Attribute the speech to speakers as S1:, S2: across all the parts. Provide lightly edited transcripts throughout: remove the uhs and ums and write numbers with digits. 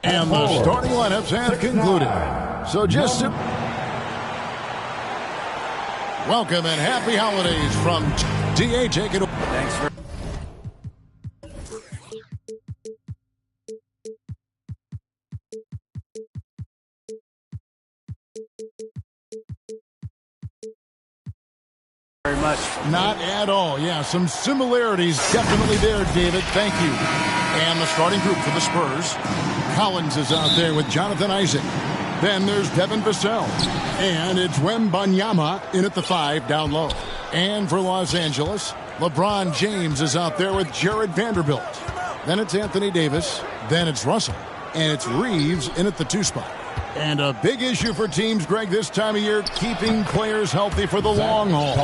S1: And the starting lineups have concluded. So just to welcome and happy holidays from DA. Take it away.
S2: Thanks for very much.
S1: Not at all. Yeah, some similarities definitely there, David. Thank you. And the starting group for the Spurs. Collins is out there with Jonathan Isaac. Then there's Devin Vassell. And it's Wembanyama in at the 5 down low. And for Los Angeles, LeBron James is out there with Jared Vanderbilt. Then it's Anthony Davis. Then it's Russell. And it's Reeves in at the 2 spot. And a big issue for teams, Greg, this time of year, keeping players healthy for the long haul.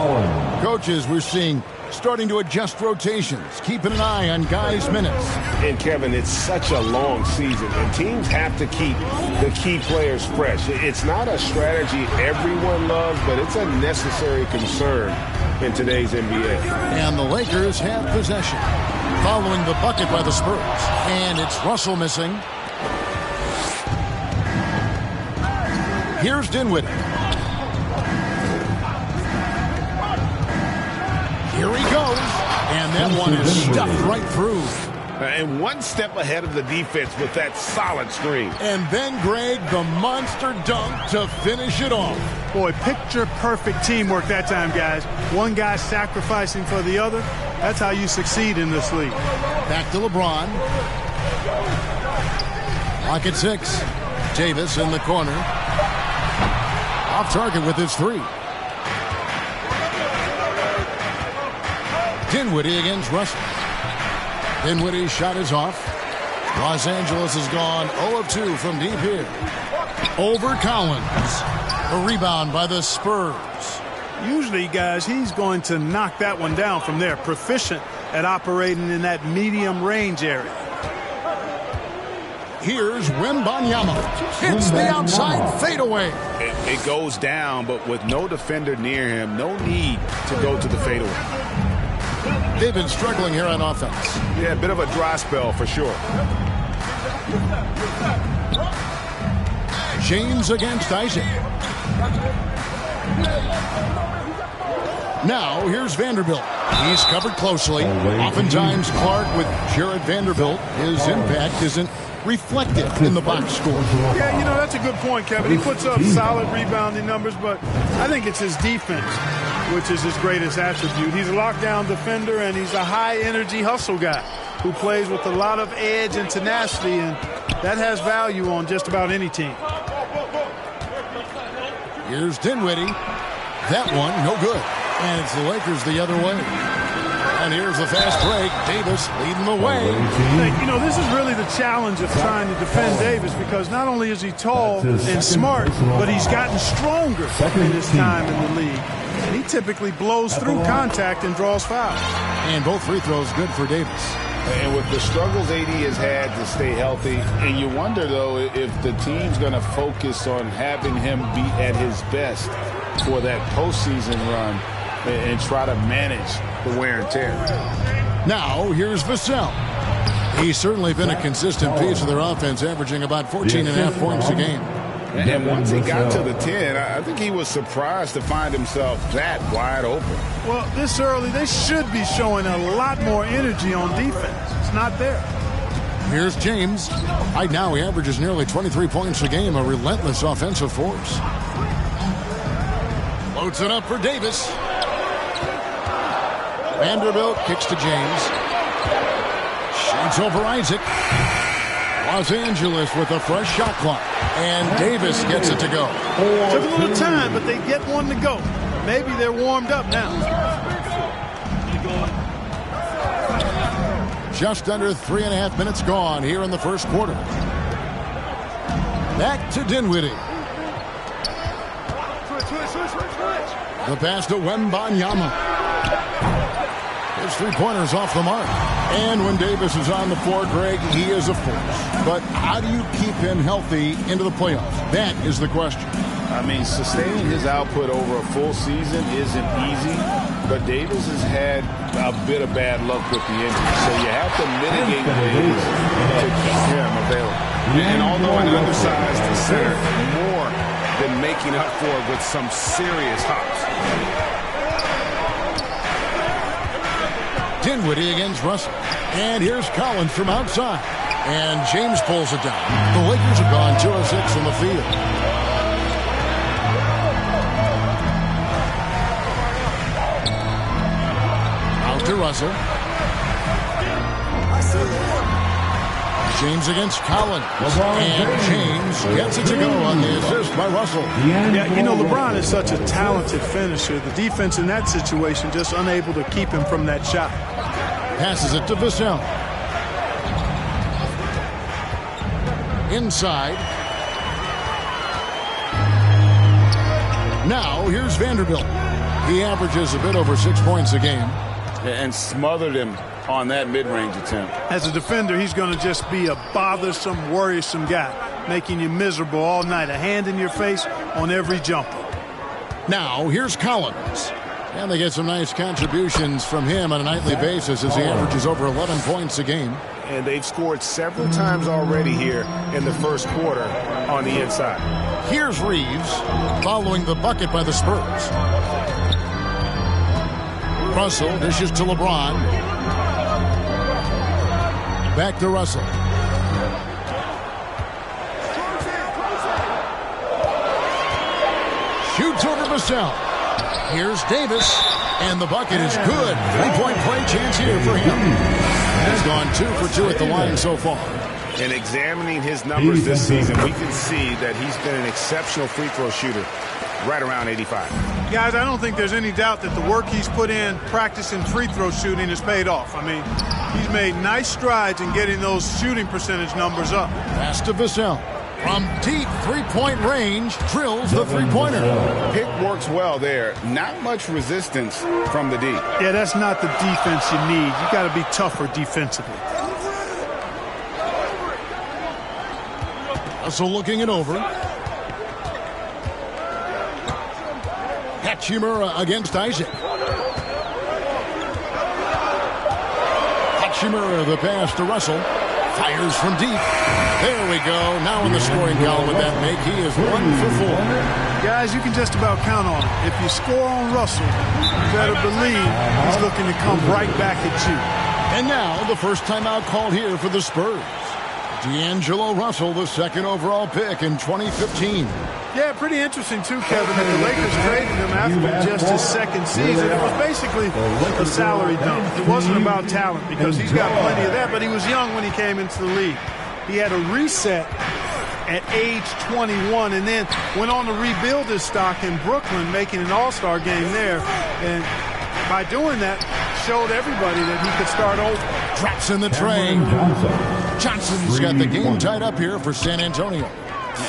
S1: Coaches, we're seeing starting to adjust rotations, keeping an eye on guys' minutes.
S3: And, Kevin, it's such a long season, and teams have to keep the key players fresh. It's not a strategy everyone loves, but it's a necessary concern in today's NBA.
S1: And the Lakers have possession, following the bucket by the Spurs. And it's Russell missing. Here's Dinwiddie. Here he goes. And that one is stuffed right through.
S3: And one step ahead of the defense with that solid screen.
S1: And then, Greg, the monster dunk to finish it off.
S4: Boy, picture-perfect teamwork that time, guys. One guy sacrificing for the other. That's how you succeed in this league.
S1: Back to LeBron. Lock at 6. Davis in the corner. Off target with his 3. Dinwiddie against Russell. Dinwiddie's shot is off. Los Angeles has gone 0 of 2 from deep here. Over Collins. A rebound by the Spurs.
S4: Usually, guys, he's going to knock that one down from there. Proficient at operating in that medium range area.
S1: Here's Wembanyama. Hits the outside fadeaway.
S3: It goes down, but with no defender near him, no need to go to the fadeaway.
S1: They've been struggling here on offense.
S3: Yeah, a bit of a dry spell for sure.
S1: James against Isaac. Now, here's Vanderbilt. He's covered closely. Oftentimes, Clark with Jared Vanderbilt, his impact isn't reflected in the box score.
S4: Yeah, you know, that's a good point, Kevin. He puts up solid rebounding numbers, but I think it's his defense, which is his greatest attribute. He's a lockdown defender, and he's a high-energy hustle guy who plays with a lot of edge and tenacity, and that has value on just about any team.
S1: Here's Dinwiddie. That one, no good. And it's the Lakers the other way. And here's the fast break. Davis leading the way.
S4: You know, this is really the challenge of trying to defend Davis, because not only is he tall and smart, but he's gotten stronger in his time in the league. And he typically blows through contact and draws fouls.
S1: And both free throws good for Davis.
S3: And with the struggles AD has had to stay healthy, and you wonder, though, if the team's going to focus on having him be at his best for that postseason run and try to manage the wear and tear.
S1: Now, here's Vassell. He's certainly been a consistent piece of their offense, averaging about 14.5 points a game.
S3: And once he got to the 10, I think he was surprised to find himself that wide open.
S4: Well, this early, they should be showing a lot more energy on defense. It's not there.
S1: Here's James. Right now, he averages nearly 23 points a game, a relentless offensive force. Loads it up for Davis. Vanderbilt kicks to James. Shoots over Isaac. Los Angeles with a fresh shot clock. And Davis gets it to go.
S4: Took a little time, but they get one to go. Maybe they're warmed up now.
S1: Just under 3.5 minutes gone here in the first quarter. Back to Dinwiddie. The pass to Wembanyama. His three-pointers off the mark. And when Davis is on the floor, Greg, he is a force. But how do you keep him healthy into the playoffs? That is the question.
S3: I mean, sustaining his output over a full season isn't easy, but Davis has had a bit of bad luck with the injury, so you have to mitigate ways to keep him available. And although an undersized center, more than making up for it with some serious hops.
S1: Dinwiddie against Russell. And here's Collins from outside. And James pulls it down. The Lakers have gone 2 of 6 from the field. Out to Russell. James against Collins. And James gets it to go on the assist by Russell.
S4: Yeah, you know, LeBron is such a talented finisher. The defense in that situation just unable to keep him from that shot.
S1: Passes it to Vassell. Inside. Now here's Vanderbilt. He averages a bit over 6 points a game.
S3: And smothered him on that mid-range attempt.
S4: As a defender, he's going to just be a bothersome, worrisome guy, making you miserable all night. A hand in your face on every jumper.
S1: Now here's Collins. And they get some nice contributions from him on a nightly basis as he averages over 11 points a game.
S3: And they've scored several times already here in the first quarter on the inside.
S1: Here's Reeves following the bucket by the Spurs. Russell dishes to LeBron. Back to Russell. Shoots over Vassell. Here's Davis. And the bucket is good. 3-point play chance here for him. He's gone 2 for 2 at the line so far.
S3: And examining his numbers this season, we can see that he's been an exceptional free throw shooter, right around 85.
S4: Guys, I don't think there's any doubt that the work he's put in practicing free throw shooting has paid off. I mean, he's made nice strides in getting those shooting percentage numbers up.
S1: Pass to Vassell. From deep 3-point range, drills the three-pointer.
S3: Pick works well there. Not much resistance from the D.
S4: Yeah, that's not the defense you need. You got to be tougher defensively.
S1: Russell looking it over. Hachimura against Isaac. Hachimura the pass to Russell. Fires from deep. There we go. Now in the scoring column with that make, he is 1 for 4.
S4: Guys, you can just about count on it. If you score on Russell, you better believe he's looking to come right back at you.
S1: And now the first timeout called here for the Spurs. D'Angelo Russell, the 2nd overall pick in 2015.
S4: Yeah, pretty interesting too, Kevin, that the Lakers traded him after just his 2nd season. It was basically a salary dump. It wasn't about talent because he's got plenty of that, but he was young when he came into the league. He had a reset at age 21 and then went on to rebuild his stock in Brooklyn, making an all-star game there. And by doing that, showed everybody that he could start over.
S1: Drops in the tray. Johnson's got the game tied up here for San Antonio.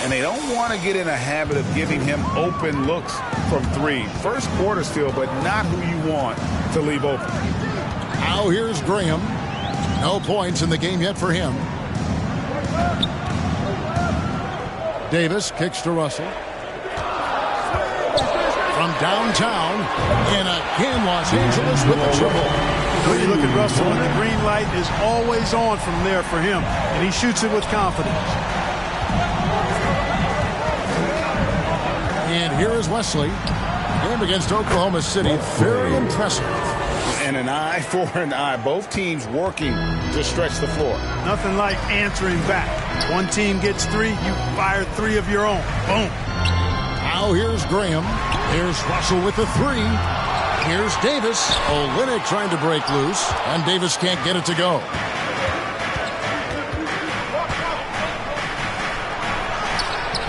S3: And they don't want to get in a habit of giving him open looks from 3. First quarter still, but not who you want to leave open.
S1: Now here's Graham. No points in the game yet for him. Davis kicks to Russell. From downtown, and again Los Angeles with a triple.
S4: When you look at Russell, and the green light is always on from there for him, and he shoots it with confidence.
S1: And here is Wesley. Game against Oklahoma City. Very impressive.
S3: And an eye for an eye. Both teams working to stretch the floor.
S4: Nothing like answering back. One team gets 3, you fire 3 of your own. Boom.
S1: Now here's Graham. Here's Russell with the 3. Here's Davis. Olynyk trying to break loose, and Davis can't get it to go.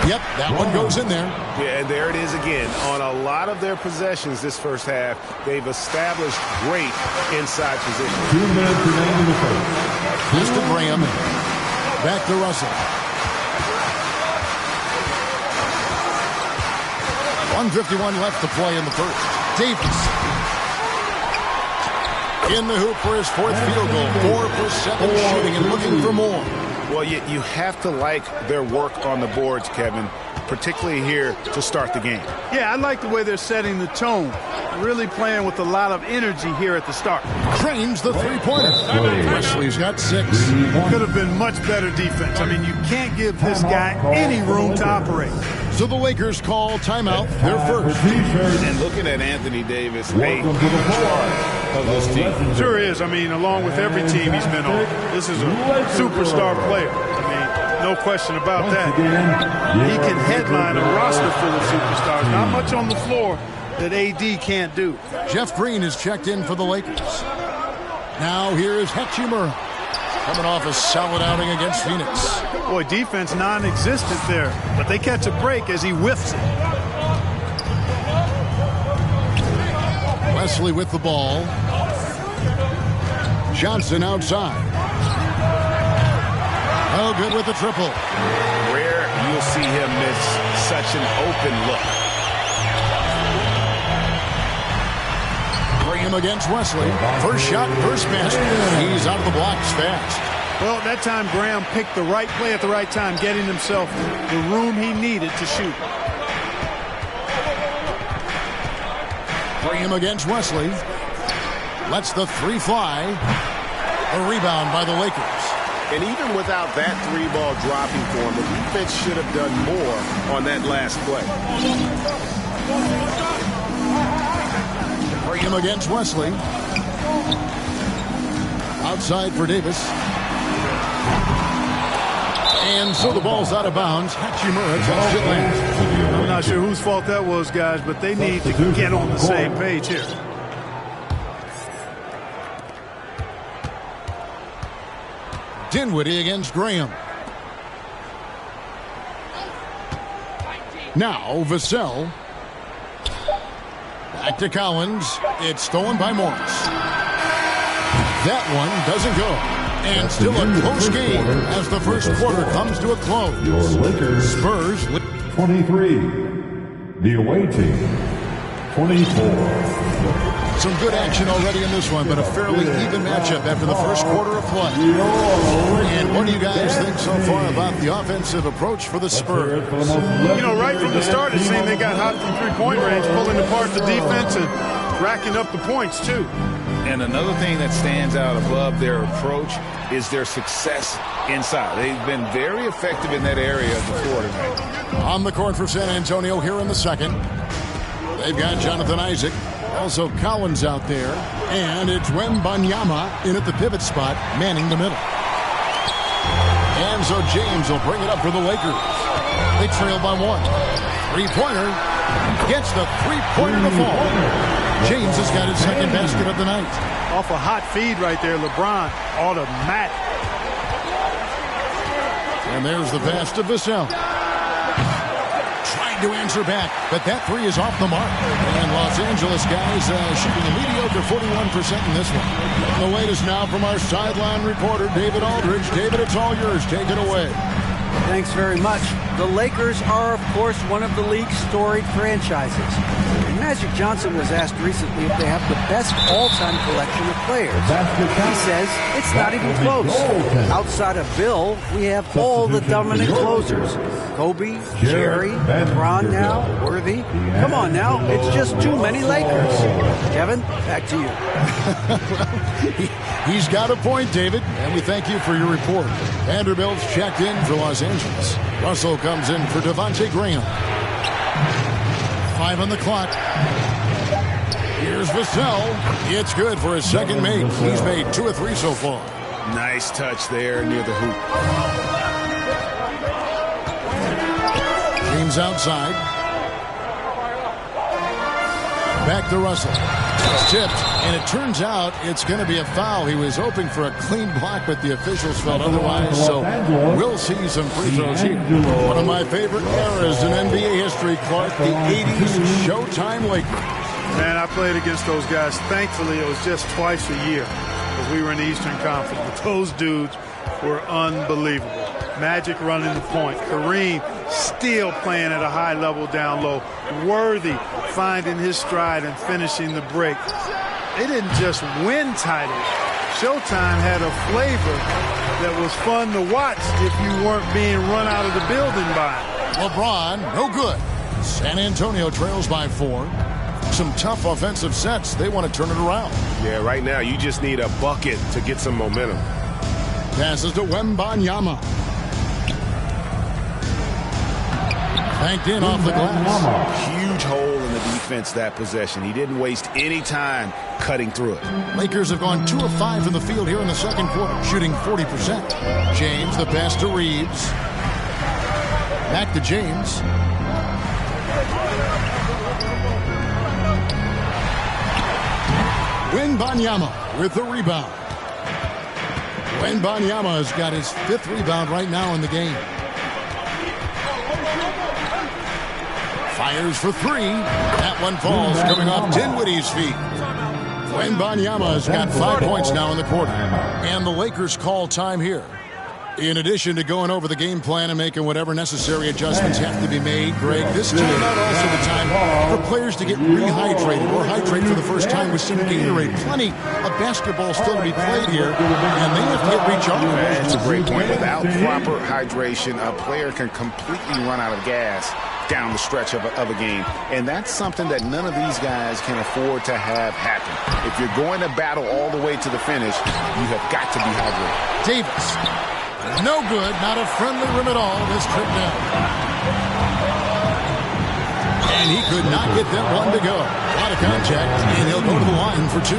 S1: Yep, that one goes in there.
S3: Yeah, and there it is again. On a lot of their possessions this first half, they've established great inside position.
S2: 2 minutes remaining in the first.
S1: Pass to Graham. Back to Russell. 1:51 left to play in the first. Davis in the hoop for his 4th field goal. 4 for 7 shooting and looking for more.
S3: Well, you have to like their work on the boards, Kevin, particularly here to start the game.
S4: Yeah, I like the way they're setting the tone. Really playing with a lot of energy here at the start.
S1: Cranes the three-pointer. Wesley's got 6.
S4: Could have been much better defense. I mean, you can't give this guy any room to operate.
S1: So the Lakers call timeout, their first.
S3: And looking at Anthony Davis, a part of this team.
S4: Sure is. I mean, along with every team he's been on, this is a superstar player. I mean, no question about that. He can headline a roster full of superstars. Not much on the floor that AD can't do.
S1: Jeff Green is checked in for the Lakers. Now here is Hachimura, coming off a solid outing against Phoenix.
S4: Boy, defense non-existent there, but they catch a break as he whiffs it.
S1: Wesley with the ball. Johnson outside. Oh, good with the triple.
S3: Rare you'll see him miss such an open look.
S1: Him against Wesley. First shot, first basket. He's out of the blocks fast.
S4: Well, that time Graham picked the right play at the right time, getting himself the room he needed to shoot.
S1: Him against Wesley. Lets the three fly. A rebound by the Lakers.
S3: And even without that three ball dropping for him, the defense should have done more on that last play.
S1: Him against Wesley. Outside for Davis. And so the ball's out of bounds. Hachimura touched it last.
S4: I'm not sure whose fault that was, guys, but they need to get on the same page here.
S1: Dinwiddie against Graham. Now Vassell. Back to Collins. It's stolen by Morris. That one doesn't go. And still a close game as the first quarter comes to a close.
S2: Your Lakers
S1: Spurs
S2: 23. The away team 24.
S1: Some good action already in this one, but a fairly even matchup after the first quarter of play. And what do you guys think so far about the offensive approach for the Spurs?
S4: You know, right from the start, it seemed they got hot from three-point range, pulling apart the defense and racking up the points, too.
S3: And another thing that stands out above their approach is their success inside. They've been very effective in that area of the floor tonight.
S1: On the court for San Antonio here in the second. They've got Jonathan Isaac. Also Collins out there. And it's Wembanyama in at the pivot spot, manning the middle. And so James will bring it up for the Lakers. They trail by 1. Three-pointer. Gets the three-pointer to fall. James has got his second basket of the night.
S4: Off a hot feed right there, LeBron automatic.
S1: And there's the pass to Vassell. Trying to answer back, but that three is off the mark. And Los Angeles guys shooting a mediocre 41% in this one. And the latest now from our sideline reporter, David Aldridge. David, it's all yours. Take it away.
S5: Thanks very much. The Lakers are, of course, one of the league's storied franchises. And Magic Johnson was asked recently if they have the best all-time collection of players. He says it's not even close. Outside of Bill, we have all the dominant closers. Kobe, Jerry, LeBron now, Worthy. Come on now, it's just too many Lakers. Kevin, back to you.
S1: He's got a point, David, and we thank you for your report. Vanderbilt's checked in for Los Angeles. Russell comes in for Devontae Graham. 5 on the clock. Here's Vassell. It's good for his second make. He's made 2 of 3 so far.
S3: Nice touch there near the hoop.
S1: James outside. Back to Russell. It's tipped, and it turns out it's going to be a foul. He was hoping for a clean block, but the officials felt otherwise, so we'll see some free throws here. One of my favorite eras in NBA history, Clark, the 80s Showtime Lakers.
S4: Man, I played against those guys. Thankfully, it was just twice a year because we were in the Eastern Conference. But those dudes were unbelievable. Magic running the point. Kareem still playing at a high level down low. Worthy finding his stride and finishing the break. They didn't just win titles. Showtime had a flavor that was fun to watch if you weren't being run out of the building by it.
S1: LeBron, no good. San Antonio trails by 4. Some tough offensive sets. They want to turn it around.
S6: Yeah, right now you just need a bucket to get some momentum.
S1: Passes to Wembanyama. Banked in off the glass.
S3: Huge hole in the defense that possession. He didn't waste any time cutting through it.
S1: Lakers have gone 2 of 5 from the field here in the second quarter, shooting 40%. James, the pass to Reeves. Back to James. Wembanyama with the rebound. Wembanyama has got his 5th rebound right now in the game. Fires for 3. That one falls, coming off Dinwiddie's feet. Wembanyama has got 5 points now in the quarter. And the Lakers call time here. In addition to going over the game plan and making whatever necessary adjustments have to be made, Greg, this is also the time for players to get rehydrated or hydrate for the first time with some Gatorade. Plenty of basketball still to be played here, and they have to get recharged.
S3: That's a great point. Without proper hydration, a player can completely run out of gas down the stretch of a game. And that's something that none of these guys can afford to have happen. If you're going to battle all the way to the finish, you have got to be hydrated.
S1: Davis. No good. Not a friendly rim at all this trip down. And he could not get that one to go. A lot of contact, and he'll go to the line for 2.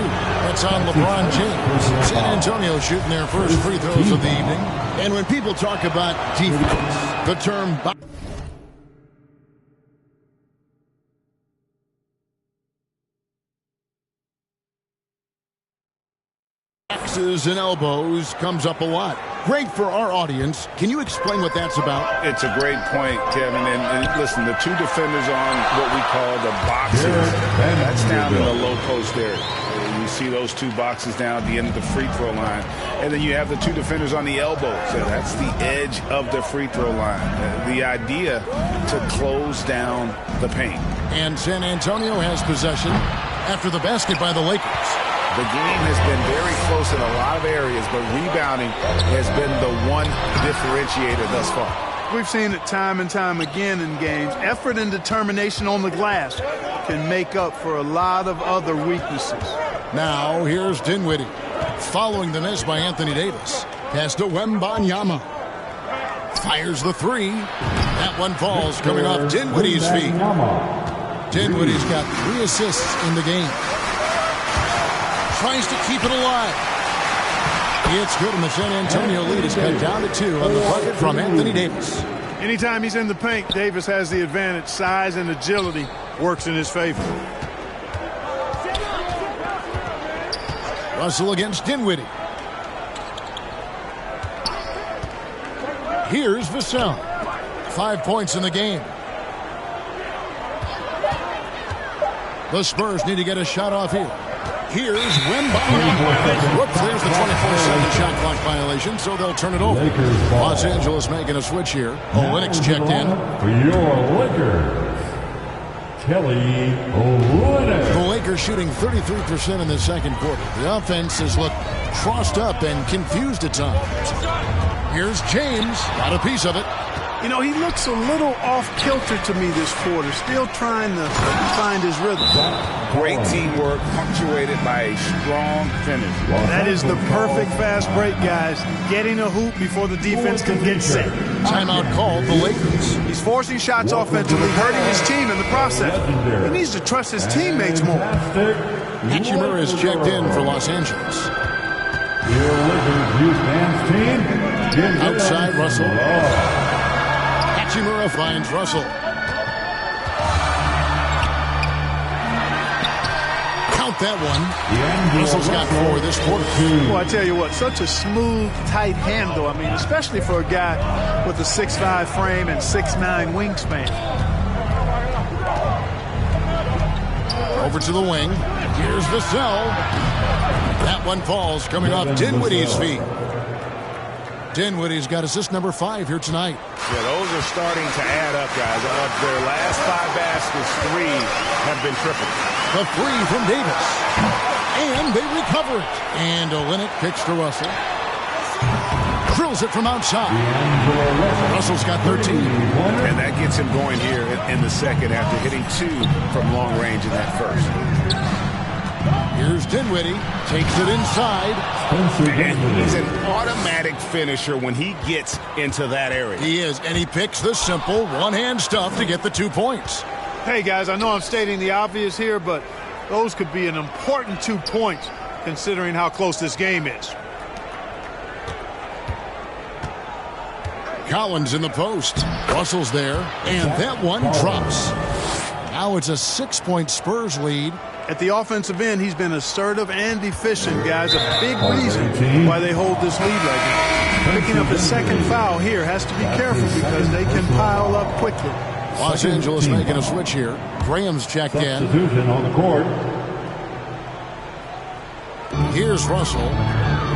S1: That's on LeBron James. San Antonio shooting their first free throws of the evening. And when people talk about defense, the term boxes and elbows comes up a lot. Great for our audience. Can you explain what that's about?
S3: It's a great point, Kevin. And listen, the 2 defenders on what we call the boxes, that's down in the low post area. You see those 2 boxes down at the end of the free throw line. And then you have the 2 defenders on the elbows. So that's the edge of the free throw line. The idea to close down the paint.
S1: And San Antonio has possession after the basket by the Lakers.
S3: The game has been very close in a lot of areas, but rebounding has been the one differentiator thus far.
S4: We've seen it time and time again in games. Effort and determination on the glass can make up for a lot of other weaknesses.
S1: Now, here's Dinwiddie. Following the miss by Anthony Davis. Pass to Wembanyama. Fires the 3. That one falls, coming off Dinwiddie's feet. Dinwiddie's got 3 assists in the game. Tries to keep it alive. It's good, and the San Antonio lead is cut down to 2 on the bucket from Anthony Davis.
S4: Anytime he's in the paint, Davis has the advantage. Size and agility works in his favor.
S1: Russell against Dinwiddie. Here's Vassell. 5 points in the game. The Spurs need to get a shot off here. Here's Wembanyama. Whoops, there's the 24-second shot clock violation, so they'll turn it over. Los Angeles making a switch here. Olynyk's checked in.
S2: For your Lakers, Kelly Olynyk.
S1: The Lakers shooting 33% in the second quarter. The offense has looked crossed up and confused at times. Here's James. Got a piece of it.
S4: You know, he looks a little off-kilter to me this quarter, still trying to find his rhythm.
S3: Great teamwork, punctuated by a strong finish.
S4: That is the perfect fast break, guys. Getting a hoop before the defense can get set.
S1: Timeout called the Lakers.
S4: He's forcing shots offensively, hurting his team in the process. He needs to trust his teammates more.
S1: Hachimura is checked in for Los Angeles.
S2: Your Lakers youth dance team.
S1: Outside Russell. Hachimura finds Russell. Count that one. Russell's got 4 this quarter.
S4: Well, I tell you what, such a smooth, tight handle. I mean, especially for a guy with a 6'5" frame and 6'9" wingspan.
S1: Over to the wing. Here's Vassell. That one falls, coming off Dinwiddie's feet. Dinwiddie's got assist number 5 here tonight.
S3: Yeah, those are starting to add up, guys. Of their last 5 baskets, 3 have been triple.
S1: The 3 from Davis. And they recover it. And Olynyk kicks to Russell. Drills it from outside. Russell's got 13.
S3: And that gets him going here in the second after hitting 2 from long range in that first.
S1: Here's Dinwiddie. Takes it inside.
S3: And he's an automatic finisher when he gets into that area.
S1: He is, and he picks the simple one-hand stuff to get the 2 points.
S4: Hey, guys, I know I'm stating the obvious here, but those could be an important 2 points considering how close this game is.
S1: Collins in the post. Russell's there, and that one drops. Now it's a 6-point Spurs lead.
S4: At the offensive end, he's been assertive and efficient, guys. A big reason why they hold this lead right now. Picking up his second foul here has to be careful because they can pile up quickly.
S1: Los Angeles making a switch here. Graham's checked in.
S2: Substitution on the court.
S1: Here's Russell.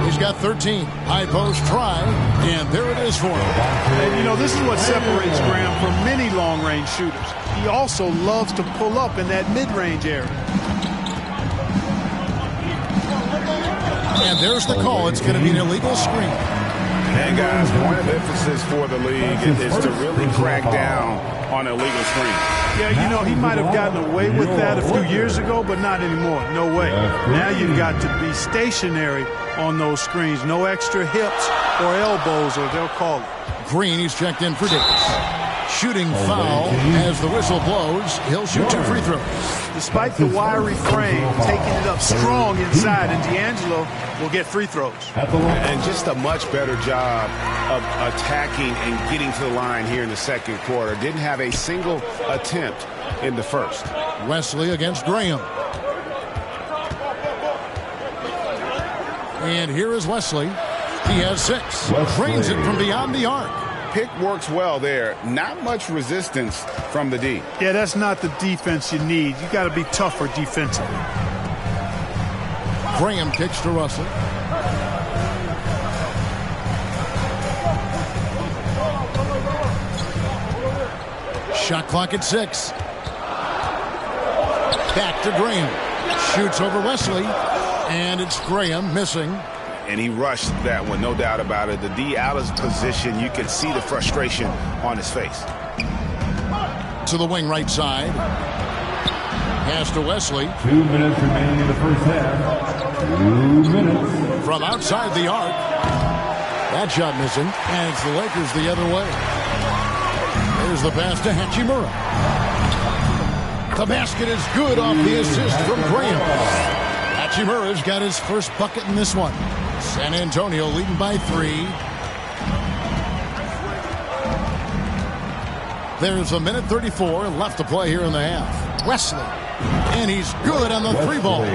S1: He's got 13. High post try, and there it is for him.
S4: And, you know, this is what separates Graham from many long-range shooters. He also loves to pull up in that mid-range area.
S1: And there's the call. It's going to be an illegal screen.
S3: And, guys, point of emphasis for the league is to really crack down on illegal screen.
S4: Yeah, you know, he might have gotten away with that a few years ago, but not anymore. No way. Now you've got to be stationary on those screens. No extra hips or elbows, or they'll call it.
S1: Green, he's checked in for Davis. Shooting foul as the whistle blows. He'll shoot 2 free throws.
S4: Despite the wiry frame, taking it up strong inside, and D'Angelo will get free throws.
S3: And just a much better job of attacking and getting to the line here in the second quarter. Didn't have a single attempt in the first.
S1: Wesley against Graham. And here is Wesley. He has 6. Drains it from beyond the arc.
S3: Pick works well there. Not much resistance from the D.
S4: Yeah, that's not the defense you need. You got to be tougher defensively.
S1: Graham kicks to Russell. Shot clock at 6. Back to Graham. Shoots over Wesley. And it's Graham missing.
S3: And he rushed that one, no doubt about it. The D out of position. You can see the frustration on his face.
S1: To the wing right side. Pass to Wesley.
S2: 2 minutes remaining in the first half. 2 minutes.
S1: From outside the arc. That shot missing. And it's the Lakers the other way. There's the pass to Hachimura. The basket is good off the assist from Graham. Hachimura's got his first bucket in this one. San Antonio leading by 3. There's a minute 34 left to play here in the half. Wesley. And he's good on the 3-ball.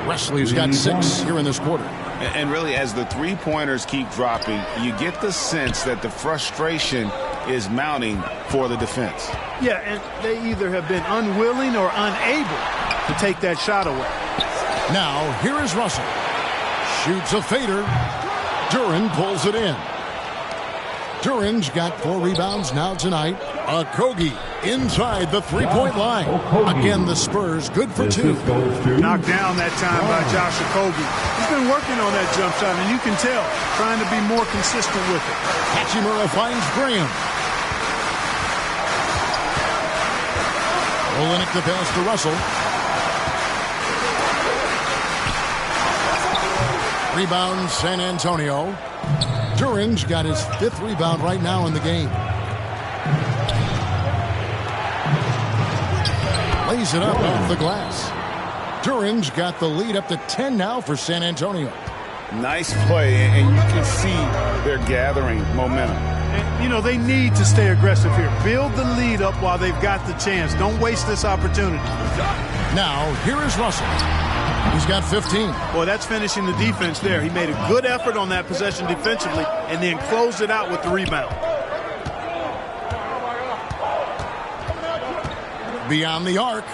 S1: Wesley's got 6 here in this quarter.
S3: And really, as the three-pointers keep dropping, you get the sense that the frustration is mounting for the defense.
S4: Yeah, and they either have been unwilling or unable to take that shot away.
S1: Now, here is Russell. Shoots a fader. Duran pulls it in. Duran's got 4 rebounds now tonight. Okogie inside the 3-point line. Again, the Spurs good for 2.
S4: Knocked down that time by Josh Okogie. He's been working on that jump shot, and you can tell, trying to be more consistent with it.
S1: Hachimura finds Graham. Olynyk the pass to Russell. Rebound San Antonio. Duran's got his 5th rebound right now in the game. Lays it up off the glass. Duran's got the lead up to 10 now for San Antonio.
S3: Nice play, and you can see they're gathering momentum.
S4: And, you know, they need to stay aggressive here. Build the lead up while they've got the chance. Don't waste this opportunity.
S1: Now, here is Russell. He's got 15.
S4: Boy, that's finishing the defense there. He made a good effort on that possession defensively and then closed it out with the rebound.
S1: Beyond the arc.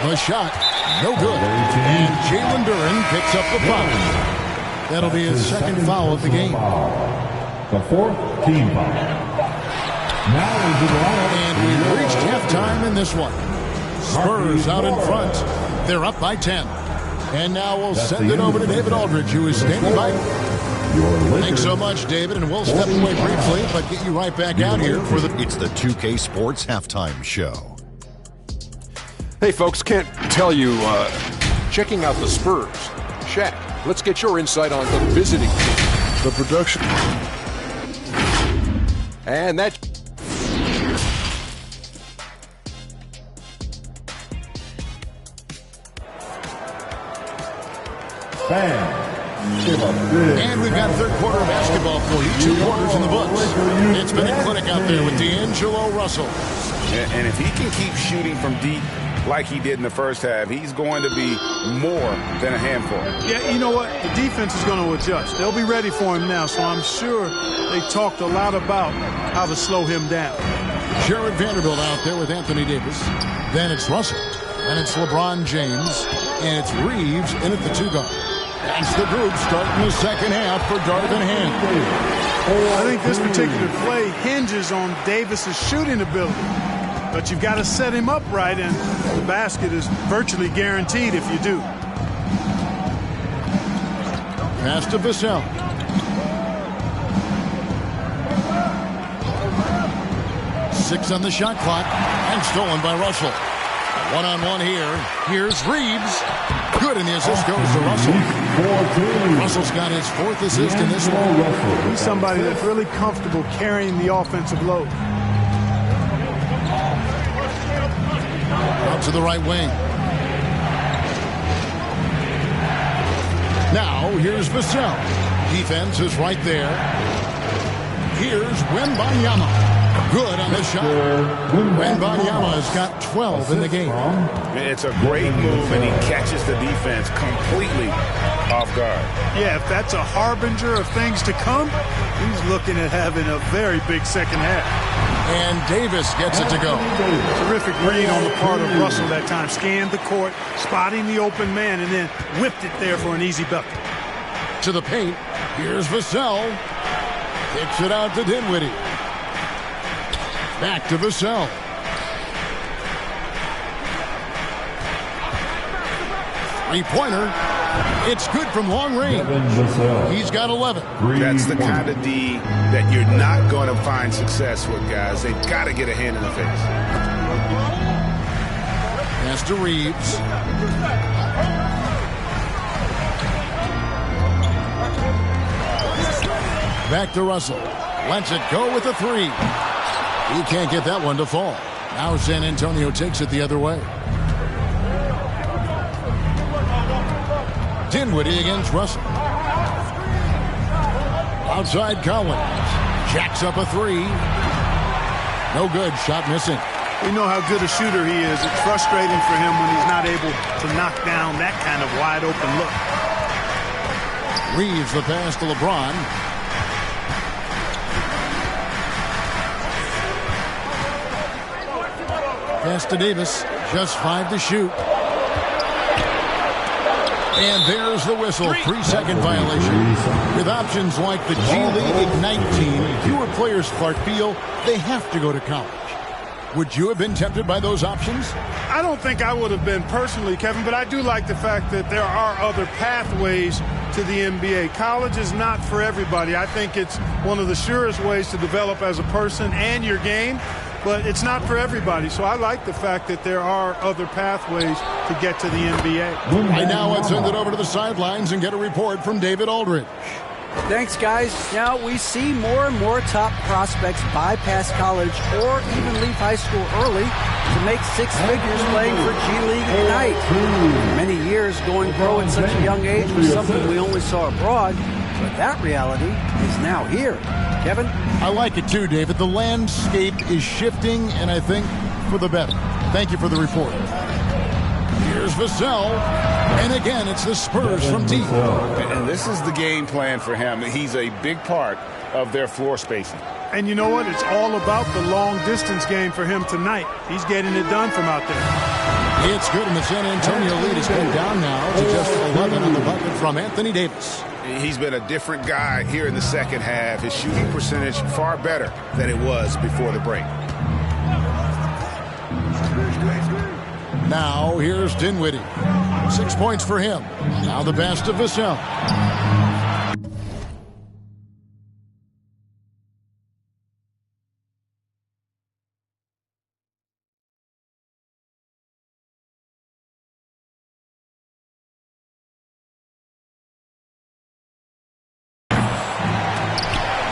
S1: The shot, no good. And Jalen Duran picks up the foul. That'll be his second foul of the game.
S2: The 4th team foul. Now into the lineup.
S1: And we've reached halftime in this one. Spurs out in front. They're up by 10. And now we'll send it over to David Aldridge, who is standing by. Thanks so much, David, and we'll step away briefly, but get you right back out here for the...
S7: It's the 2K Sports Halftime Show.
S8: Hey, folks, can't tell you, checking out the Spurs. Shaq, let's get your insight on the visiting team.
S9: The production.
S8: And that...
S1: And we've got third quarter of basketball for you. 2 quarters in the books. It's been a clinic out there with D'Angelo Russell.
S3: And if he can keep shooting from deep like he did in the first half, he's going to be more than a handful.
S4: Yeah, you know what? The defense is going to adjust. They'll be ready for him now, so I'm sure they talked a lot about how to slow him down.
S1: Jared Vanderbilt out there with Anthony Davis. Then it's Russell. Then it's LeBron James. And it's Reeves in at the 2-guard. That's the group starting the second half for Darvin Ham.
S4: I think this particular play hinges on Davis's shooting ability. But you've got to set him up right, and the basket is virtually guaranteed if you do.
S1: Pass to Vassell. Six on the shot clock, and stolen by Russell. One-on-one here. Here's Reeves. Good, and the assist goes to Russell. Russell's got his 4th assist in this one.
S4: He's somebody that's really comfortable carrying the offensive load.
S1: Out to the right wing. Now, here's Vassell. Defense is right there. Here's Wembanyama. Good on the shot. Wembanyama has got 12 in the game.
S3: It's a great move, and he catches the defense completely off guard.
S4: Yeah, if that's a harbinger of things to come, he's looking at having a very big second half.
S1: And Davis gets it to go.
S4: Terrific read on the part of Russell that time. Scanned the court, spotting the open man, and then whipped it there for an easy bucket.
S1: To the paint. Here's Vassell. Kicks it out to Dinwiddie. Back to Vassell. Three-pointer. It's good from long range. He's got 11.
S3: That's the kind of D that you're not going to find success with, guys. They've got to get a hand in the face.
S1: Pass to Reeves. Back to Russell. Lets it go with a 3. He can't get that one to fall. Now San Antonio takes it the other way. Dinwiddie against Russell. Outside Collins. Jacks up a 3. No good. Shot missing.
S4: We know how good a shooter he is. It's frustrating for him when he's not able to knock down that kind of wide open look.
S1: Reeves the pass to LeBron. Pass to Davis. Just 5 to shoot. And there's the whistle. 3-second violation. With options like the G League Ignite team, fewer players, Clark, feel they have to go to college. Would you have been tempted by those options?
S4: I don't think I would have been personally, Kevin, but I do like the fact that there are other pathways to the NBA. College is not for everybody. I think it's one of the surest ways to develop as a person and your game, but it's not for everybody. So I like the fact that there are other pathways to get to the NBA.
S1: Right now, let's send it over to the sidelines and get a report from David Aldridge.
S5: Thanks, guys. Now we see more and more top prospects bypass college or even leave high school early to make 6 figures playing for G League Ignite. For many years, going pro at such a young age was something we only saw abroad, but that reality is now here. Kevin?
S1: I like it too, David. The landscape is shifting, and I think for the better. Thank you for the report. Here's Vassell. And again, it's the Spurs from deep.
S3: And this is the game plan for him. He's a big part of their floor spacing.
S4: And you know what? It's all about the long-distance game for him tonight. He's getting it done from out there.
S1: It's good, and the San Antonio lead has been down now to just 11 on the bucket from Anthony Davis.
S3: He's been a different guy here in the second half. His shooting percentage far better than it was before the break.
S1: Now, here's Dinwiddie. 6 points for him. Now the pass to Vassell.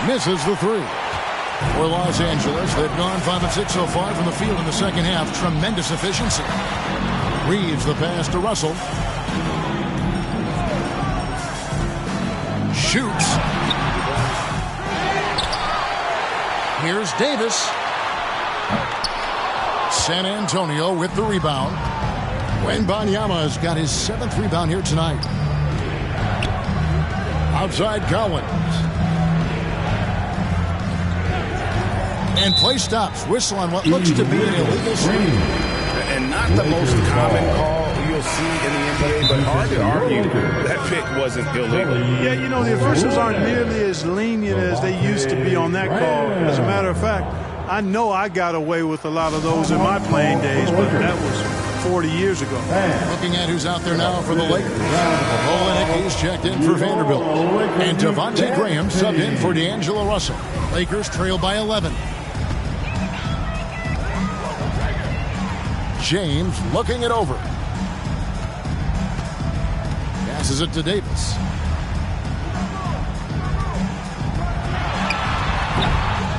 S1: Misses the three. For Los Angeles, they've gone 5 of 6 so far from the field in the second half. Tremendous efficiency. Reeves the pass to Russell. Shoots. Here's Davis. San Antonio with the rebound. Wembanyama's got his 7th rebound here tonight. Outside Collins. And play stops. Whistle on what looks to be an illegal screen.
S3: And not the most common call you'll see in the NBA, but hard to argue that pick wasn't illegal.
S4: Yeah, you know, the officials aren't nearly as lenient as they used to be on that call. As a matter of fact, I know I got away with a lot of those in my playing days, but that was 40 years ago.
S1: Looking at who's out there now for the Lakers. Olenek is checked in for Vanderbilt. And Devontae Graham subbed in for D'Angelo Russell. Lakers trail by 11. James looking it over. Passes it to Davis.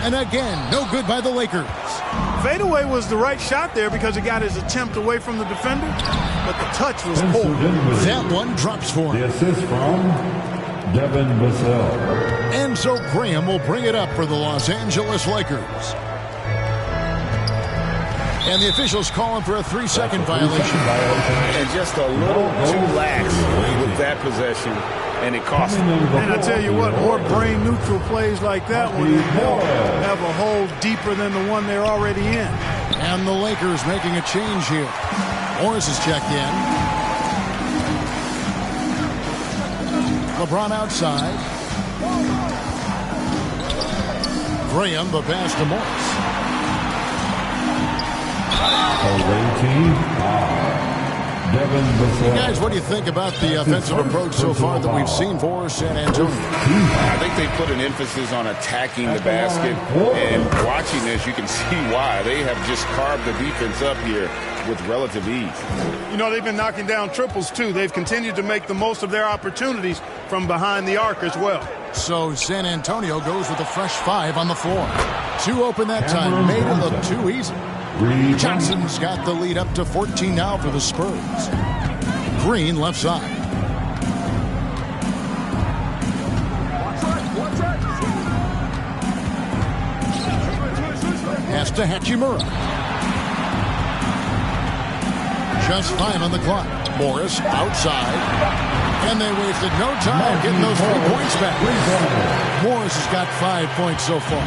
S1: And again, no good by the Lakers.
S4: Fadeaway was the right shot there because it got his attempt away from the defender, but the touch was poor.
S1: That one drops for him.
S2: The assist from Devin Vassell.
S1: And so Graham will bring it up for the Los Angeles Lakers. And the officials calling for a 3-second violation.
S3: And just a little too lax with that possession, and it cost him.
S4: And I tell you what, more brain-neutral plays like that one have a hole deeper than the one they're already in.
S1: And the Lakers making a change here. Morris is checked in. LeBron outside. Graham, the pass to Morris. Guys, what do you think about the offensive approach so far that we've seen for San Antonio?
S3: I think they put an emphasis on attacking the basket, and watching this, you can see why. They have just carved the defense up here with relative ease.
S4: You know, they've been knocking down triples, too. They've continued to make the most of their opportunities from behind the arc as well.
S1: So San Antonio goes with a fresh 5 on the floor. 2 open that time, made it look too easy. Johnson's got the lead up to 14 now for the Spurs. Green left side. Pass to Hachimura. Just 5 on the clock. Morris outside. And they wasted no time getting those 3 points back. Morris has got 5 points so far.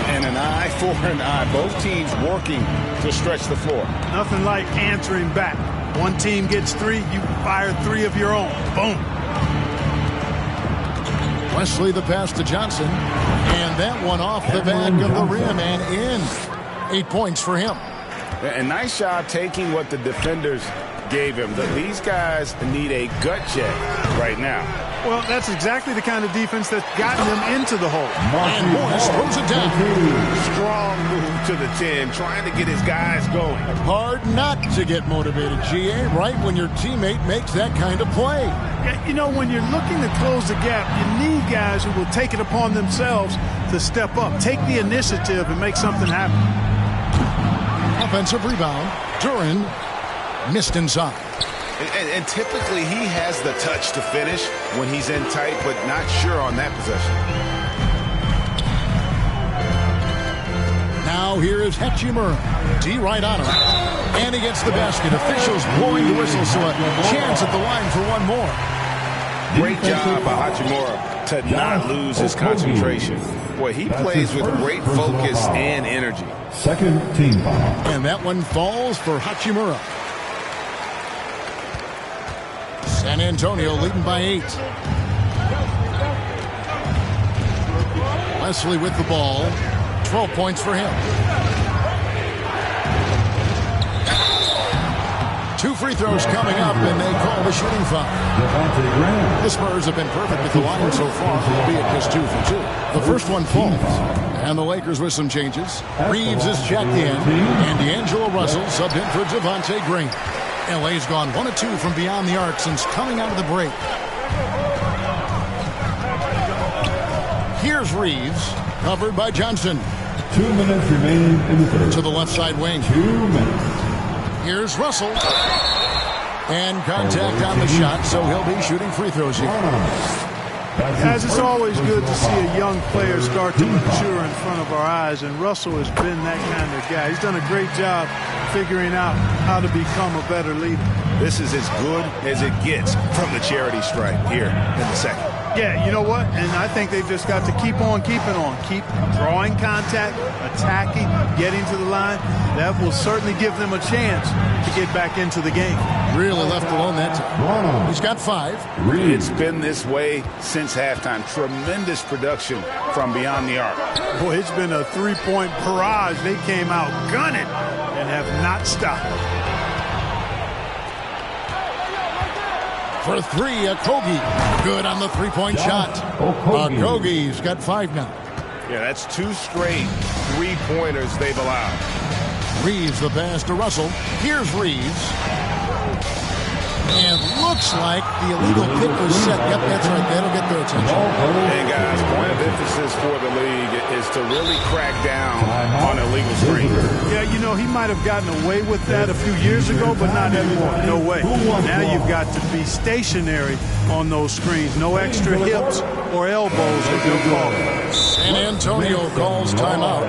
S3: And an eye for an eye. Both teams working to stretch the floor.
S4: Nothing like answering back. One team gets 3, you fire 3 of your own. Boom.
S1: Wesley the pass to Johnson. And that one off the back of the rim and in. 8 points for him.
S3: A nice job taking what the defenders gave him. These guys need a gut check right now.
S4: Well, that's exactly the kind of defense that's gotten them into the hole.
S1: And Morris throws it down.
S3: Strong move to the 10, trying to get his guys going.
S1: Hard not to get motivated, GA, right when your teammate makes that kind of play.
S4: Yeah, you know, when you're looking to close the gap, you need guys who will take it upon themselves to step up, take the initiative, and make something happen.
S1: Offensive rebound. Duran missed inside.
S3: And typically he has the touch to finish when he's in tight, but not sure on that possession.
S1: Now here is Hachimura. D right on him. And he gets the basket. Officials blowing the whistle, so a chance at the line for one more.
S3: Great job by Hachimura to not lose his concentration. Boy, he plays with great focus and energy.
S2: Second team foul.
S1: And that one falls for Hachimura. San Antonio leading by 8. Wesley with the ball. 12 points for him. 2 free throws coming up, and they call the shooting foul. The Spurs have been perfect with the line so far, albeit just 2 for 2. The first one falls. And the Lakers with some changes. Reeves is checked in, and D'Angelo Russell subbed in for Javonte Green. LA's gone 1 of 2 from beyond the arc since coming out of the break. Here's Reeves, covered by Johnson.
S2: 2 minutes remaining in the third.
S1: To the left side wing.
S2: 2 minutes.
S1: Here's Russell. And contact on the shot, so he'll be shooting free throws here.
S4: As it's always good to see a young player start to mature in front of our eyes, and Russell has been that kind of guy. He's done a great job figuring out how to become a better leader.
S6: This is as good as it gets from the charity stripe here in the second.
S4: Yeah, you know what? And I think they've just got to keep on keeping on. Keep drawing contact, attacking, getting to the line. That will certainly give them a chance to get back into the game.
S1: Really left alone that time. He's got 5.
S3: It's been this way since halftime. Tremendous production from beyond the arc.
S4: Boy, it's been a 3-point barrage. They came out gunning and have not stopped.
S1: For 3, Okogie. Good on the 3-point shot. Okogie's got 5 now.
S6: Yeah, that's 2 straight 3-pointers they've allowed.
S1: Reeves the pass to Russell. Here's Reeves. And looks like the illegal kick was set. Yep, that's right. That'll get their attention.
S3: And guys, point of emphasis for the league is to really crack down on illegal screens.
S4: Yeah, you know, he might have gotten away with that a few years ago, but not anymore. No way. Now you've got to be stationary on those screens. No extra hips or elbows with your ball.
S1: San Antonio calls timeout.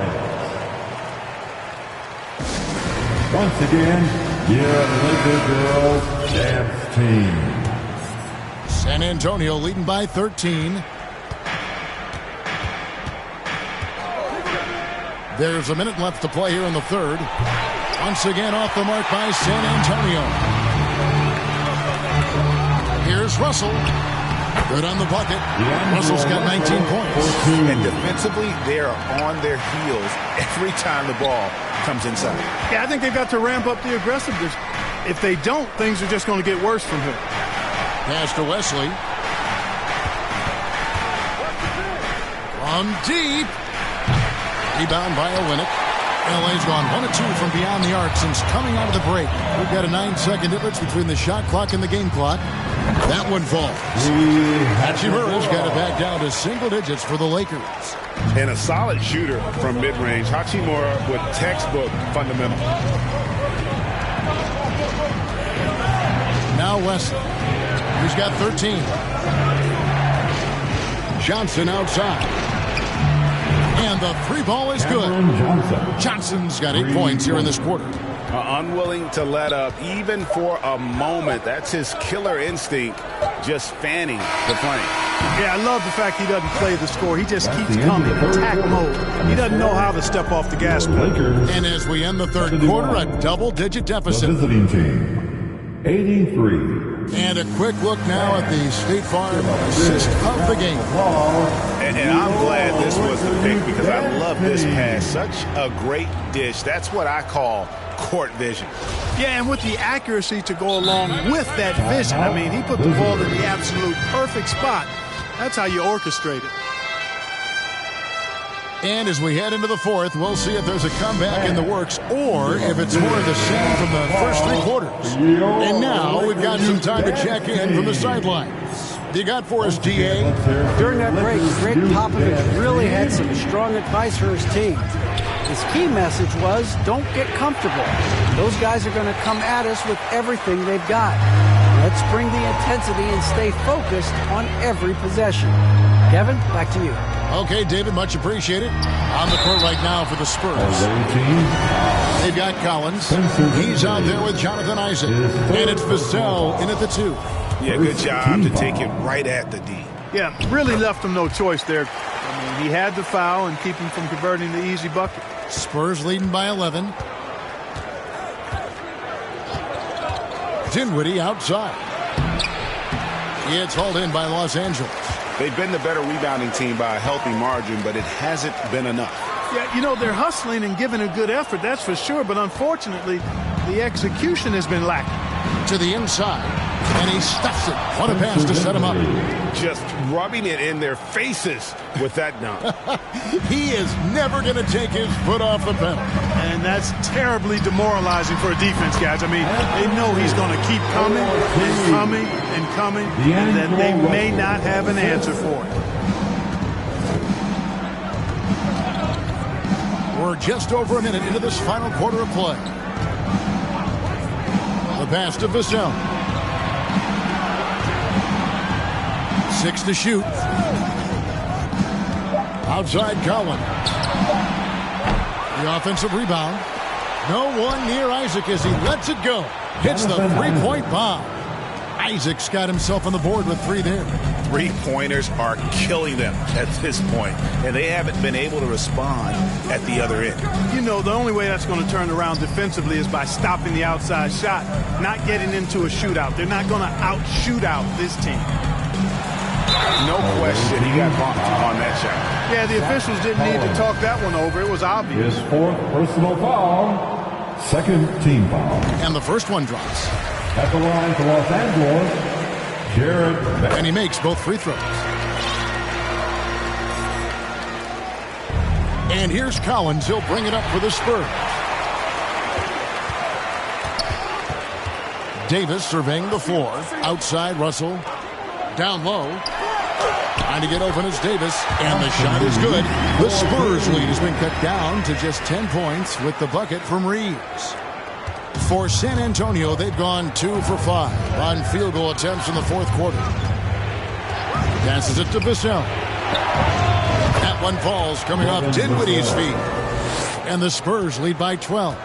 S2: Once again, Laker girls dance team.
S1: San Antonio leading by 13. There's a minute left to play here in the third. Once again off the mark by San Antonio. Here's Russell. Good on the bucket. Russell's got 19 points.
S3: And defensively, they are on their heels every time the ball comes inside.
S4: Yeah, I think they've got to ramp up the aggressiveness. If they don't, things are just going to get worse from here.
S1: Pass to Wesley. From deep. Rebound by Olynyk. LA's gone 1 of 2 from beyond the arc since coming out of the break. We've got a 9-second difference between the shot clock and the game clock. That one falls. Hachimura's got it back down to single digits for the Lakers.
S3: And a solid shooter from mid-range. Hachimura with textbook fundamentals.
S1: Now Wesley. He's got 13. Johnson outside. And the 3 ball is good. Johnson's got 8 points here in this quarter.
S3: Unwilling to let up even for a moment. That's his killer instinct, just fanning the flame.
S4: Yeah, I love the fact he doesn't play the score. He just keeps coming, attack mode. He doesn't know how to step off the gas pedal.
S1: And as we end the third quarter, a double-digit deficit.
S2: The visiting team, 83.
S1: And a quick look now at the State Farm assist of the game.
S3: And I'm glad this was the pick because I love this pass. Such a great dish. That's what I call court vision.
S4: Yeah, and with the accuracy to go along with that vision. I mean, he put the ball in the absolute perfect spot. That's how you orchestrate it.
S1: And as we head into the fourth, we'll see if there's a comeback in the works or if it's more of the same from the first 3 quarters. And now we've got some time to check in from the sidelines. You got for us, DA?
S5: During that break, Greg Popovich really had some strong advice for his team. His key message was, don't get comfortable. Those guys are going to come at us with everything they've got. Let's bring the intensity and stay focused on every possession. Kevin, back to you.
S1: Okay, David, much appreciated. On the court right now for the Spurs. They've got Collins. He's out there with Jonathan Isaac. And it's Vassell in at the 2.
S3: Yeah, good job to take it right at the D.
S4: Yeah, really left him no choice there. I mean, he had the foul and keep him from converting the easy bucket.
S1: Spurs leading by 11. Dinwiddie outside. It's hauled in by Los Angeles.
S3: They've been the better rebounding team by a healthy margin, but it hasn't been enough.
S4: Yeah, you know, they're hustling and giving a good effort, that's for sure. But unfortunately, the execution has been lacking.
S1: To the inside, and he stuffs it. What a pass to set him up.
S6: Just rubbing it in their faces with that dunk.
S1: He is never going to take his foot off the pedal.
S4: And that's terribly demoralizing for a defense, guys. I mean, they know he's going to keep coming and coming and coming, and that they may not have an answer for it.
S1: We're just over a minute into this final quarter of play. The pass to Vassell. 6 to shoot. Outside Collins. The offensive rebound. No one near Isaac as he lets it go. Hits the three-point bomb. Isaac's got himself on the board with 3 there.
S6: Three-pointers are killing them at this point, and they haven't been able to respond at the other end.
S4: You know, the only way that's going to turn around defensively is by stopping the outside shot, not getting into a shootout. They're not going to out-shoot out this team.
S6: No question, he got bumped on that shot.
S4: Yeah, the officials didn't need to talk that one over. It was obvious.
S2: His 4th personal foul. 2nd team foul.
S1: And the first one drops.
S2: At the line for Los Angeles, Jared.
S1: And he makes both free throws. And here's Collins. He'll bring it up for the Spurs. Davis surveying the floor. Outside Russell. Down low. Trying to get open is Davis. And the shot is good. The Spurs lead has been cut down to just 10 points with the bucket from Reeves. For San Antonio, they've gone 2 for 5 on field goal attempts in the 4th quarter. Passes it to Vassell. That one falls coming off Dinwiddie's feet. And the Spurs lead by 12.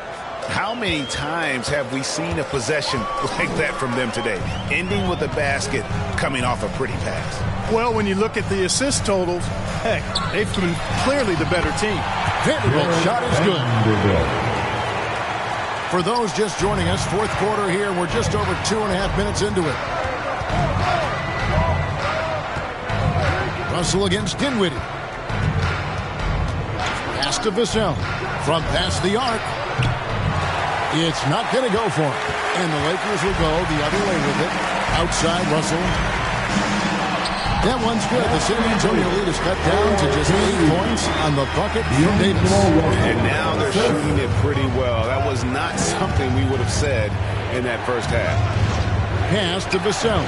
S6: How many times have we seen a possession like that from them today? Ending with a basket, coming off a pretty pass.
S4: Well, when you look at the assist totals, heck, they've been clearly the better team.
S1: Vanderbilt's shot is good. For those just joining us, 4th quarter here. We're just over 2.5 minutes into it. Russell against Dinwiddie. Pass to Vassell. From past the arc. It's not going to go for him. And the Lakers will go the other way with it. Outside Russell. That one's good. The San Antonio lead is cut down to just 8 points on the bucket from Davis.
S6: And now they're shooting it pretty well. That was not something we would have said in that first half.
S1: Pass to Vassell.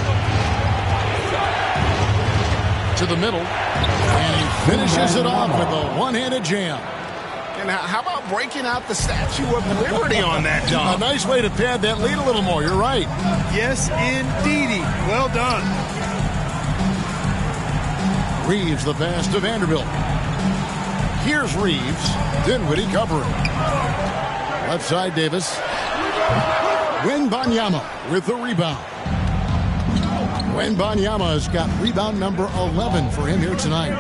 S1: To the middle. And he finishes it off with a one-handed jam.
S6: And how about breaking out the Statue of Liberty on that dunk?
S1: A nice way to pad that lead a little more. You're right.
S4: Yes, indeedy. Well done.
S1: Reeves the pass to Vanderbilt. Here's Reeves. Dinwiddie covering. Left side Davis. Wembanyama with the rebound. Wembanyama has got rebound number 11 for him here tonight.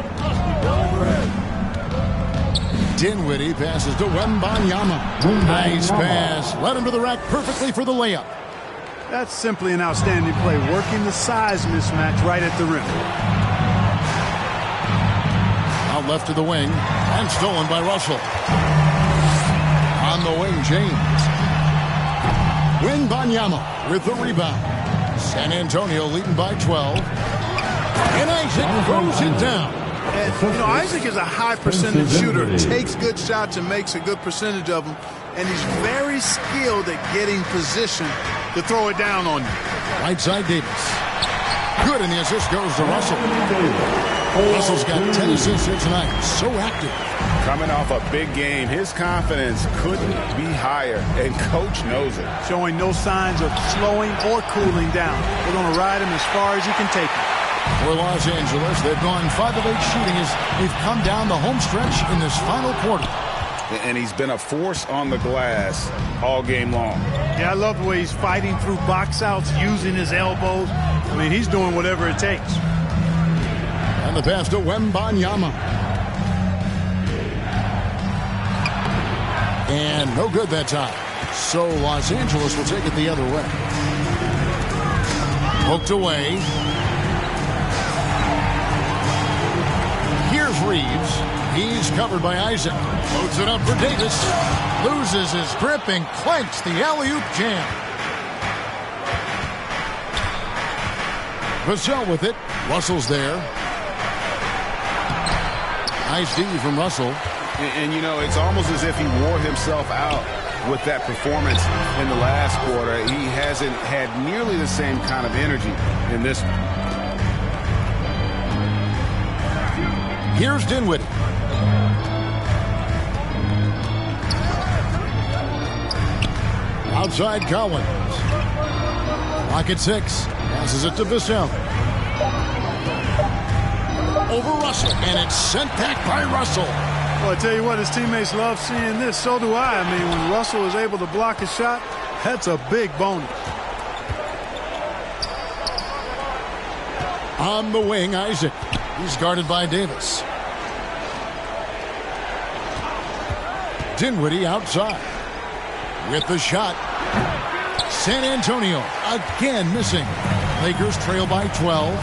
S1: Dinwiddie passes to Wembanyama. Nice pass. Led him to the rack perfectly for the layup.
S4: That's simply an outstanding play, working the size mismatch right at the rim.
S1: Out left to the wing, and stolen by Russell. On the wing, James. Wembanyama with the rebound. San Antonio leading by 12. And Isaac throws it down.
S4: And, you know, Isaac is a high percentage shooter, takes good shots and makes a good percentage of them, and he's very skilled at getting position to throw it down on you.
S1: Right side Davis. Good, and the assist goes to Russell. Russell's got 10 assists here tonight. So active.
S3: Coming off a big game, his confidence couldn't be higher, and Coach knows it.
S4: Showing no signs of slowing or cooling down. They're going to ride him as far as you can take him.
S1: For Los Angeles, they've gone 5 of 8 shooting as they've come down the home stretch in this final quarter.
S3: And he's been a force on the glass all game long.
S4: Yeah, I love the way he's fighting through box outs, using his elbows. I mean, he's doing whatever it takes.
S1: And the pass to Wembanyama. And no good that time. So Los Angeles will take it the other way. Poked away. Here's Reeves. He's covered by Isaac. Loads it up for Davis. Loses his grip and clanks the alley-oop jam. Vassell with it. Russell's there. Nice D from Russell.
S3: And, you know, it's almost as if he wore himself out with that performance in the last quarter. He hasn't had nearly the same kind of energy in this one.
S1: Here's Dinwiddie. Outside Collins. Lock at 6. Passes it to Vassell. Over Russell. And it's sent back by Russell.
S4: Well, I tell you what, his teammates love seeing this. So do I. I mean, when Russell is able to block a shot, that's a big bonus.
S1: On the wing, Isaac. He's guarded by Davis. Dinwiddie outside. With the shot. San Antonio again missing. Lakers trail by 12.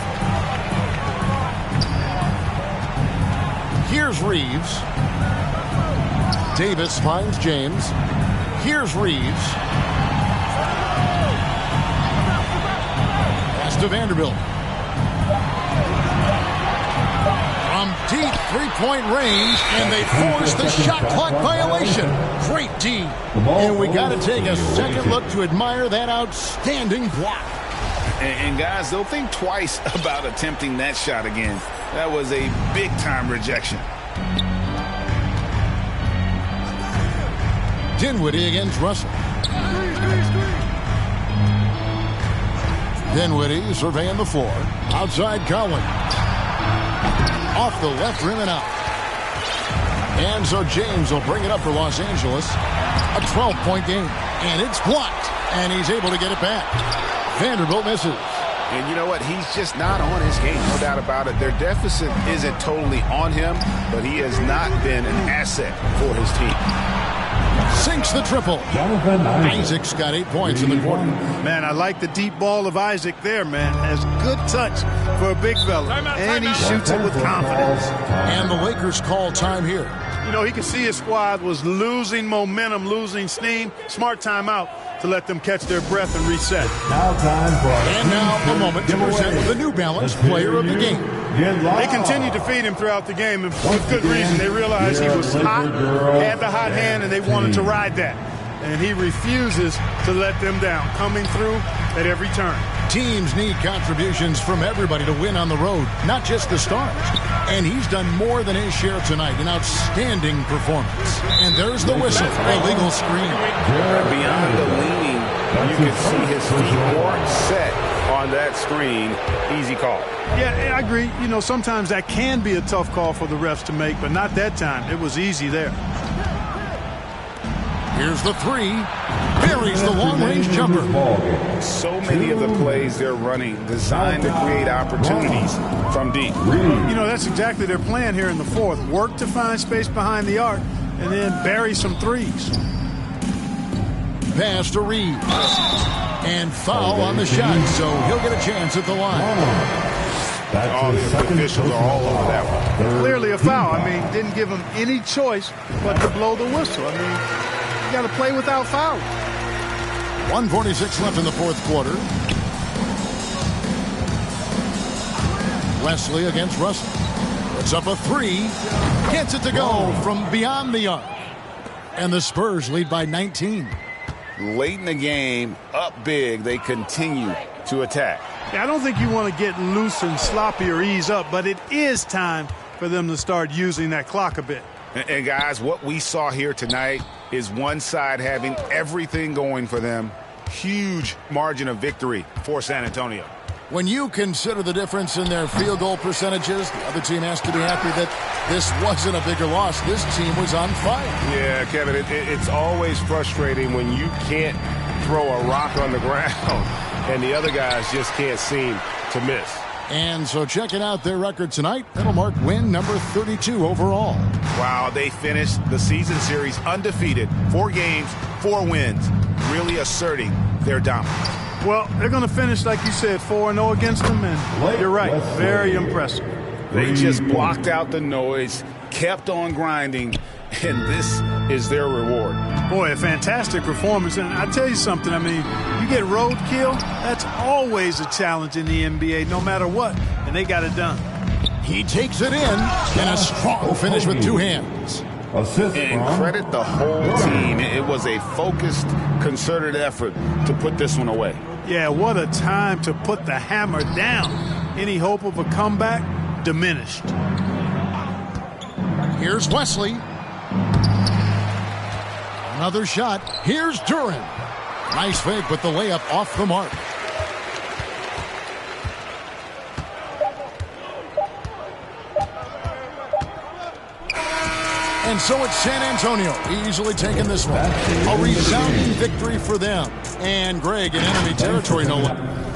S1: Here's Reeves. Davis finds James. Here's Reeves. Pass to Vanderbilt. From deep three-point range, and they force the shot clock violation. Great D. And we got to take a second look to admire that outstanding block.
S3: And guys, they'll think twice about attempting that shot again. That was a big-time rejection.
S1: Dinwiddie against Russell. Dinwiddie surveying the floor. Outside Collins. Off the left rim and out. And so James will bring it up for Los Angeles. A 12-point game. And it's blocked. And he's able to get it back. Vanderbilt misses.
S3: And you know what? He's just not on his game, no doubt about it. Their deficit isn't totally on him, but he has not been an asset for his team.
S1: Sinks the triple. Isaac's got 8 points in the quarter.
S4: Man, I like the deep ball of Isaac there, man. Has good touch for a big fella. And he shoots it with confidence.
S1: And the Lakers call time here.
S4: You know, he could see his squad was losing momentum, losing steam. Smart timeout to let them catch their breath and reset.
S1: And now a moment to present the New Balance Player of the Game.
S4: They continued to feed him throughout the game, and with good reason. They realized he was hot, had the hot hand, and they wanted to ride that. And he refuses to let them down, coming through at every turn.
S1: Teams need contributions from everybody to win on the road, not just the stars. And he's done more than his share tonight, an outstanding performance. And there's the whistle, illegal screen.
S3: Beyond the leaning, you can see his feet more set on that screen. Easy call.
S4: Yeah, I agree. You know, sometimes that can be a tough call for the refs to make, but not that time. It was easy there.
S1: Here's the three. Buries the long-range jumper.
S3: So many of the plays they're running designed to create opportunities from deep.
S4: You know, that's exactly their plan here in the fourth. Work to find space behind the arc and then bury some threes.
S1: Pass to Reeves. And foul on the shot, so he'll get a chance at the line.
S3: All the officials are all over that one.
S4: Clearly a foul. I mean, didn't give him any choice but to blow the whistle. I mean, you got to play without fouling.
S1: 1:46 left in the fourth quarter. Wesley against Russell. Puts up a three. Gets it to go from beyond the arc. And the Spurs lead by 19.
S3: Late in the game, up big, they continue to attack.
S4: Yeah, I don't think you want to get loose and sloppy or ease up, but it is time for them to start using that clock a bit.
S3: And guys, what we saw here tonight is one side having everything going for them. Huge margin of victory for San Antonio.
S1: When you consider the difference in their field goal percentages, the other team has to be happy that this wasn't a bigger loss. This team was on fire.
S9: Yeah, Kevin, it's always frustrating when you can't throw a rock on the ground and the other guys just can't seem to miss.
S1: And so checking out their record tonight, that'll mark win number 32 overall.
S3: Wow, they finished the season series undefeated. 4 games, 4 wins, really asserting their dominance.
S4: Well, they're going to finish, like you said, 4-0 against them, and you're right, very impressive.
S3: They just blocked out the noise, kept on grinding, and this is their reward.
S4: Boy, a fantastic performance. And I tell you something, I mean, you get roadkill, that's always a challenge in the NBA, no matter what, and they got it done.
S1: He takes it in, and a strong finish with two hands.
S3: And credit the whole team. It was a focused, concerted effort to put this one away.
S4: Yeah, what a time to put the hammer down. Any hope of a comeback diminished.
S1: Here's Wesley. Another shot. Here's Duran. Nice fake, but the layup off the mark. And so it's San Antonio easily taking this one. A resounding victory for them. And Greg in enemy territory, no less.